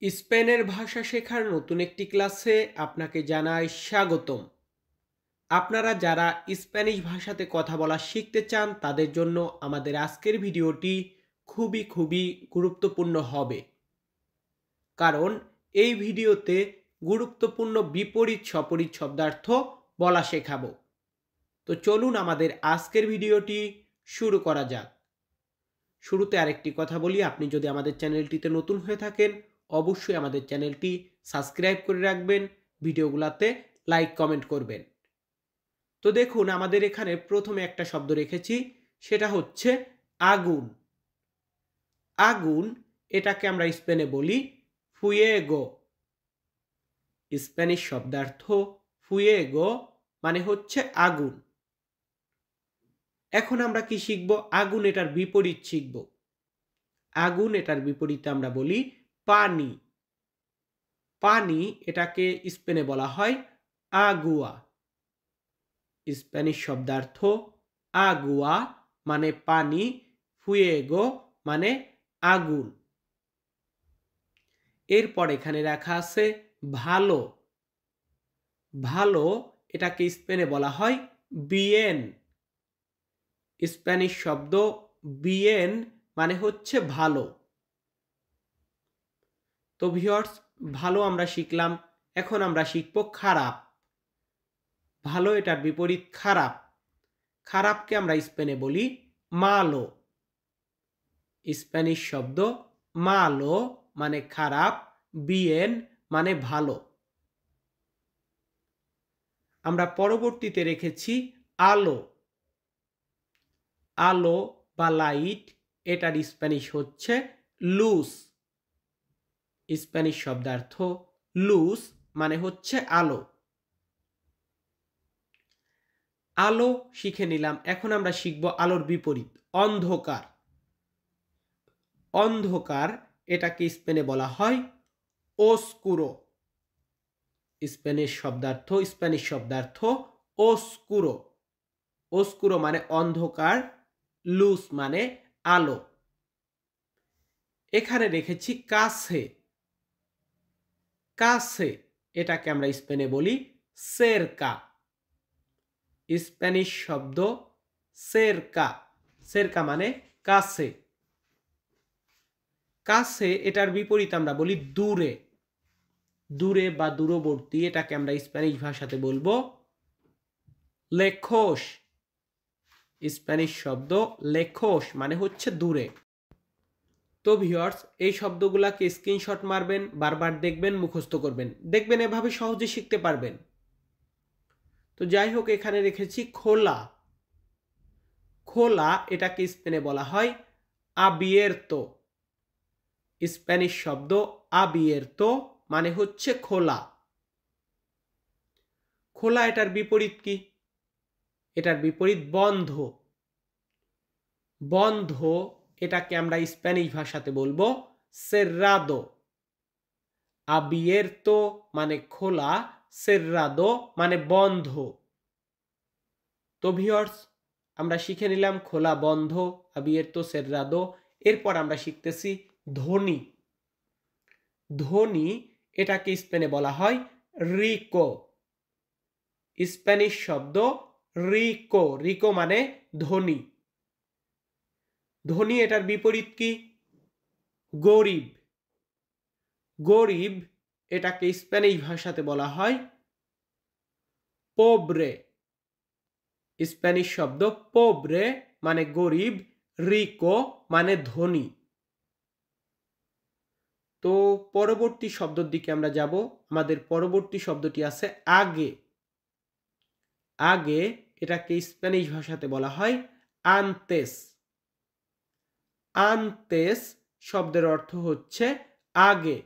স্পেনের ভাষা শেখার নতুন একটি ক্লাসে আপনাকে জানাই স্বাগতম। আপনারা যারা স্প্যানিশ ভাষাতে কথা বলা শিখতে চান তাদের জন্য আমাদের আজকের ভিডিওটি খুবই গুরুত্বপূর্ণ হবে, কারণ এই ভিডিওতে গুরুত্বপূর্ণ বিপরীত সপরীত শব্দার্থ বলা শেখাবো। তো চলুন আমাদের আজকের ভিডিওটি শুরু করা যাক। শুরুতে আরেকটি কথা বলি, আপনি যদি আমাদের চ্যানেলটিতে নতুন হয়ে থাকেন অবশ্যই আমাদের চ্যানেলটি সাবস্ক্রাইব করে রাখবেন, ভিডিওগুলোতে লাইক কমেন্ট করবেন। তো দেখুন, আমাদের এখানে প্রথমে একটা শব্দ রেখেছি, সেটা হচ্ছে আগুন। আগুন এটাকে আমরা স্পেনে বলি ফুয়েগো। স্প্যানিশ শব্দার্থ ফুয়েগো মানে হচ্ছে আগুন। এখন আমরা কি শিখব? আগুন এটার বিপরীত শিখব। আগুন এটার বিপরীতে আমরা বলি পানি। পানি এটাকে স্পেনে বলা হয় আগুয়া। স্প্যানিশ শব্দার্থ আগুয়া মানে পানি, ফুয়েগো মানে আগুন। এরপর এখানে রাখা আছে ভালো। ভালো এটাকে স্পেনে বলা হয় বিয়েন। স্প্যানিশ শব্দ বিয়েন মানে হচ্ছে ভালো। তো ভিউয়ার্স, ভালো আমরা শিখলাম, এখন আমরা শিখব খারাপ। ভালো এটার বিপরীত খারাপ। খারাপকে আমরা স্পেনে বলি মালো। স্প্যানিশ শব্দ মালো মানে খারাপ, বিয়েন মানে ভালো। আমরা পরবর্তীতে রেখেছি আলো। আলো বা লাইট এটার স্প্যানিশ হচ্ছে লুস। স্প্যানিশ শব্দার্থ লুস মানে হচ্ছে আলো। আলো শিখে নিলাম, এখন আমরা শিখব আলোর বিপরীত অন্ধকার। অন্ধকার এটাকে স্পেনে বলা হয় ওস্কুরো। স্প্যানিশ শব্দার্থ ওস্কুরো। ওস্কুরো মানে অন্ধকার, লুস মানে আলো। এখানে রেখেছি কাছে। কাছে এটাকে আমরা স্পেনে বলি সেরকা। স্প্যানিশ শব্দ সেরকা। সেরকা মানে কাছে। কাছে এটার বিপরীত আমরা বলি দূরে। দূরে বা দূরবর্তী এটাকে আমরা স্প্যানিশ ভাষাতে বলবো লেখোস। স্প্যানিশ শব্দ লেখোস মানে হচ্ছে দূরে। তো ভিউয়ার্স, এই শব্দগুলোকে স্ক্রিনশট মারবেন, বারবার দেখবেন, মুখস্থ করবেন, দেখবেন এভাবে সহজে শিখতে পারবেন। তো যাই হোক, এখানে রেখেছি খোলা। খোলা এটাকে স্পেনে বলা হয় আবিয়ের্তো। স্প্যানিশ শব্দ আবিয়ের্তো মানে হচ্ছে খোলা। খোলা এটার বিপরীত কি? এটার বিপরীত বন্ধ। বন্ধ এটাকে আমরা স্প্যানিশ ভাষাতে বলবো সেররাদো। আবিয়ের্তো মানে খোলা, সেররাদো মানে বন্ধ। তো ভিউয়ার্স, আমরা শিখে নিলাম খোলা, বন্ধ, আবিয়ের্তো, সেররাদো। এরপর আমরা শিখতেছি ধ্বনি। ধ্বনি এটাকে স্পেনে বলা হয় রিকো। স্প্যানিশ শব্দ রিকো। রিকো মানে ধ্বনি। ধ্বনি এটার বিপরীত কি? গরিব। গরিব এটাকে স্প্যানিশ ভাষাতে বলা হয় পোব্রে। স্প্যানিশ শব্দ পোব্রে মানে গরিব, রিকো মানে ধনী। তো পরবর্তী শব্দের দিকে আমরা যাব। আমাদের পরবর্তী শব্দটি আছে আগে। আগে এটাকে স্প্যানিশ ভাষাতে বলা হয় আনতেস। আনতেস শব্দের অর্থ হচ্ছে আগে।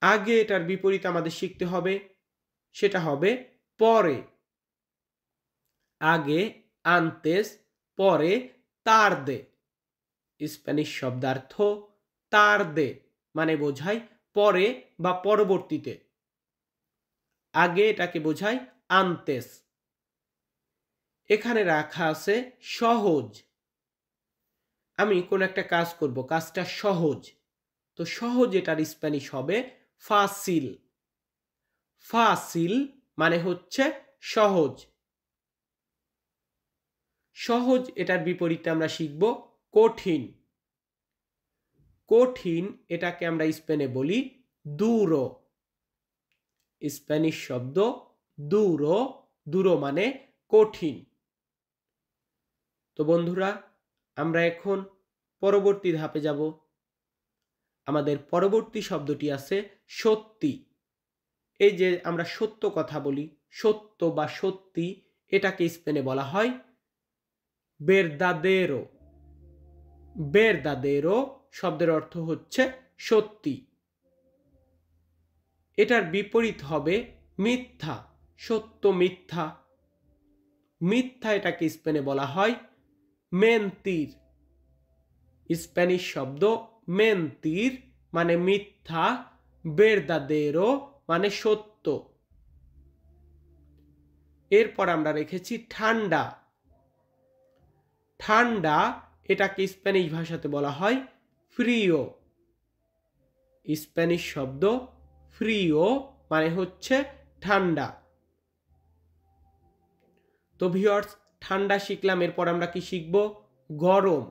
আগে এটার বিপরীত আমাদের শিখতে হবে, সেটা হবে পরে। আগে আনতেস, পরে তারদে। স্প্যানিশ শব্দার্থ তারদে মানে বোঝায় পরে বা পরবর্তীতে। আগে এটাকে বোঝায় আনতেস। এখানে রাখা আছে সহজ। আমি কোন একটা কাজ করব, কাজটা সহজ। তো তো সহজ এটার স্প্যানিশ হবে ফাসিল। ফাসিল মানে হচ্ছে সহজ। সহজ এটার বিপরীতে আমরা শিখব কঠিন। কঠিন এটাকে আমরা স্পেনে বলি দুরো। স্প্যানিশ শব্দ দুরো, দুরো মানে কঠিন। তো বন্ধুরা, আমরা এখন পরবর্তী ধাপে যাব। আমাদের পরবর্তী শব্দটি আছে সত্যি। এই যে আমরা সত্য কথা বলি, সত্য বা সত্যি, এটাকে স্পেনে বলা হয় verdadero। verdadero শব্দের অর্থ হচ্ছে সত্যি। এটার বিপরীত হবে মিথ্যা। সত্য মিথ্যা। মিথ্যা এটাকে স্পেনে বলা হয় mentir। স্প্যানিশ শব্দ mentir মানে মিথ্যা, verdadero মানে সত্য। এরপর আমরা রেখেছি ঠান্ডা। ঠান্ডা এটাকে স্প্যানিশ ভাষাতে বলা হয় ফ্রিও। স্প্যানিশ শব্দ ফ্রিও মানে হচ্ছে ঠান্ডা। তো ভিউয়ার্স, ঠান্ডা শিখলাম। এরপর আমরা কি শিখব? গরম।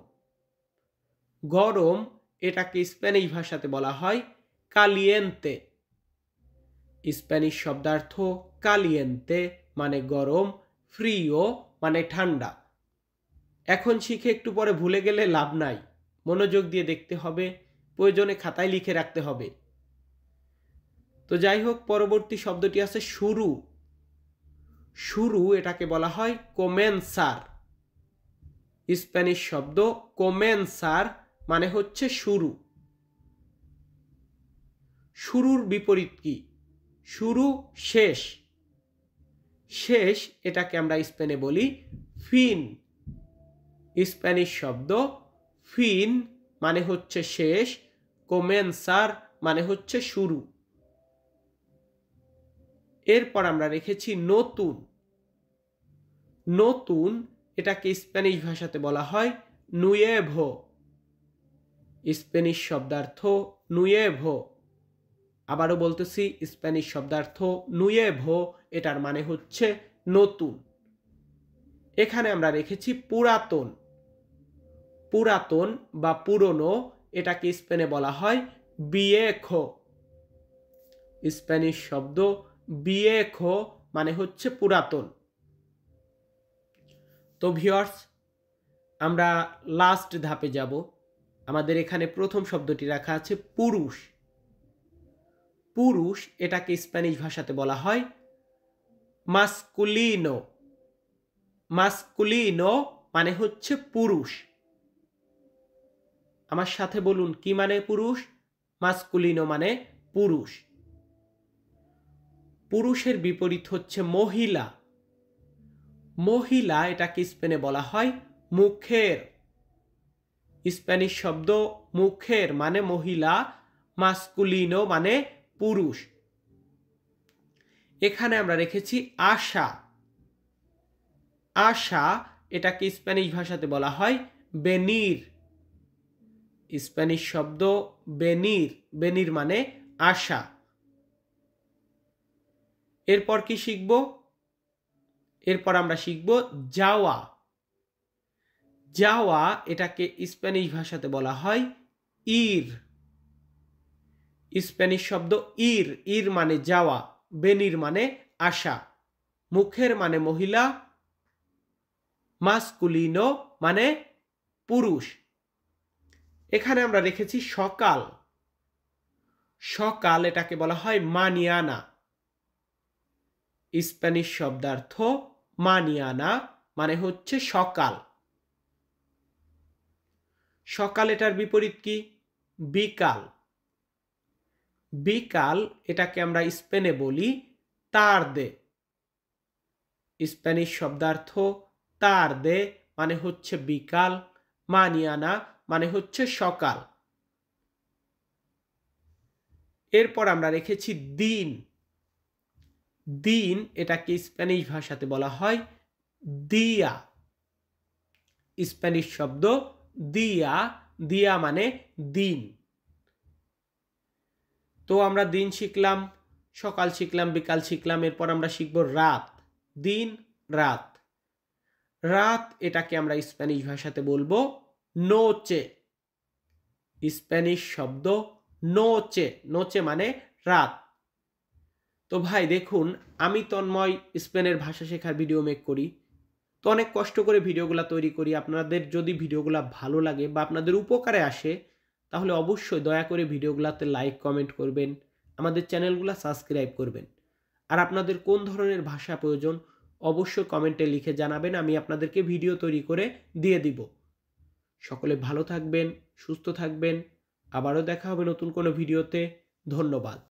গরম এটাকে স্প্যানিশ ভাষাতে বলা হয় কালিয়েন্তে। স্প্যানিশ শব্দার্থ কালিয়েন্তে মানে গরম, ফ্রিও মানে ঠান্ডা। এখন শিখে একটু পরে ভুলে গেলে লাভ নাই, মনোযোগ দিয়ে দেখতে হবে, প্রয়োজনে খাতায় লিখে রাখতে হবে। তো যাই হোক, পরবর্তী শব্দটি আছে শুরু। শুরু এটাকে বলা হয় কোমেনসার। স্প্যানিশ শব্দ কোমেনসার মানে হচ্ছে শুরু। শুরুর বিপরীত কি? শুরু শেষ। শেষ এটাকে আমরা স্পেনে বলি ফিন। স্প্যানিশ শব্দ ফিন মানে হচ্ছে শেষ, কোমেনসার মানে হচ্ছে শুরু। এরপর আমরা রেখেছি নতুন। নতুন এটাকে স্প্যানিশ ভাষাতে বলা হয় নুয়েভো। স্প্যানিশ শব্দার্থ নুয়েভো। আবারও বলতেছি, স্প্যানিশ শব্দার্থ নুয়েভো, এটার মানে হচ্ছে নতুন। এখানে আমরা রেখেছি পুরাতন। পুরাতন বা পুরনো এটাকে স্পেনে বলা হয় বিয়েখো। স্প্যানিশ শব্দ বিয়েখো মানে হচ্ছে পুরাতন। তো ভিউয়ার্স, আমরা লাস্ট ধাপে যাব। আমাদের এখানে প্রথম শব্দটি রাখা আছে পুরুষ। পুরুষ এটাকে স্প্যানিশ ভাষাতে বলা হয় মাসকুলিনো। মাসকুলিনো মানে হচ্ছে পুরুষ। আমার সাথে বলুন, কি মানে পুরুষ? মাসকুলিনো মানে পুরুষ। পুরুষের বিপরীত হচ্ছে মহিলা। মহিলা এটাকে স্পেনে বলা হয় মুখের। স্প্যানিশ শব্দ মুখের মানে মহিলা, মাসকুলিনো মানে পুরুষ। এখানে আমরা রেখেছি আশা। আশা এটাকে স্প্যানিশ ভাষাতে বলা হয় বেনির। স্প্যানিশ শব্দ বেনির। বেনির মানে আশা। এরপর কি শিখব? এরপর আমরা শিখব যাওয়া। যাওয়া এটাকে স্প্যানিশ ভাষাতে বলা হয় ইর। স্প্যানিশ শব্দ ইর। ইর মানে যাওয়া, বেনির মানে আশা, মুখের মানে মহিলা, মাসকুলিনো মানে পুরুষ। এখানে আমরা রেখেছি সকাল। সকাল এটাকে বলা হয় মানিয়ানা। স্প্যানিশ শব্দার্থ মানিয়ানা মানে হচ্ছে সকাল। সকাল এটার বিপরীত কি? বিকাল। বিকাল এটাকে আমরা স্পেনে বলি তারদে। স্প্যানিশ শব্দার্থ তারদে মানে হচ্ছে বিকাল, মানিয়ানা মানে হচ্ছে সকাল। এরপর আমরা রেখেছি দিন। দিন এটাকে স্প্যানিশ ভাষাতে বলা হয় দিয়া। স্প্যানিশ শব্দ দিয়া। দিয়া মানে দিন। তো আমরা দিন শিখলাম, সকাল শিখলাম, বিকাল শিখলাম, এরপর আমরা শিখব রাত। দিন, রাত। রাত এটাকে আমরা স্প্যানিশ ভাষাতে বলবো নোচে। স্প্যানিশ শব্দ নোচে। নোচে মানে রাত। তো ভাই দেখুন, আমি তন্ময় স্পেনের ভাষা শেখার ভিডিও মেক করি। তো অনেক কষ্ট করে ভিডিওগুলো তৈরি করি। আপনাদের যদি ভিডিওগুলো ভালো লাগে বা আপনাদের উপকারে আসে, তাহলে অবশ্যই দয়া করে ভিডিওগুলোতে লাইক কমেন্ট করবেন, আমাদের চ্যানেলগুলো সাবস্ক্রাইব করবেন। আর আপনাদের কোন ধরনের ভাষা প্রয়োজন অবশ্যই কমেন্টে লিখে জানাবেন, আমি আপনাদেরকে ভিডিও তৈরি করে দিয়ে দিব। সকলে ভালো থাকবেন, সুস্থ থাকবেন। আবারও দেখা হবে নতুন কোনো ভিডিওতে। ধন্যবাদ।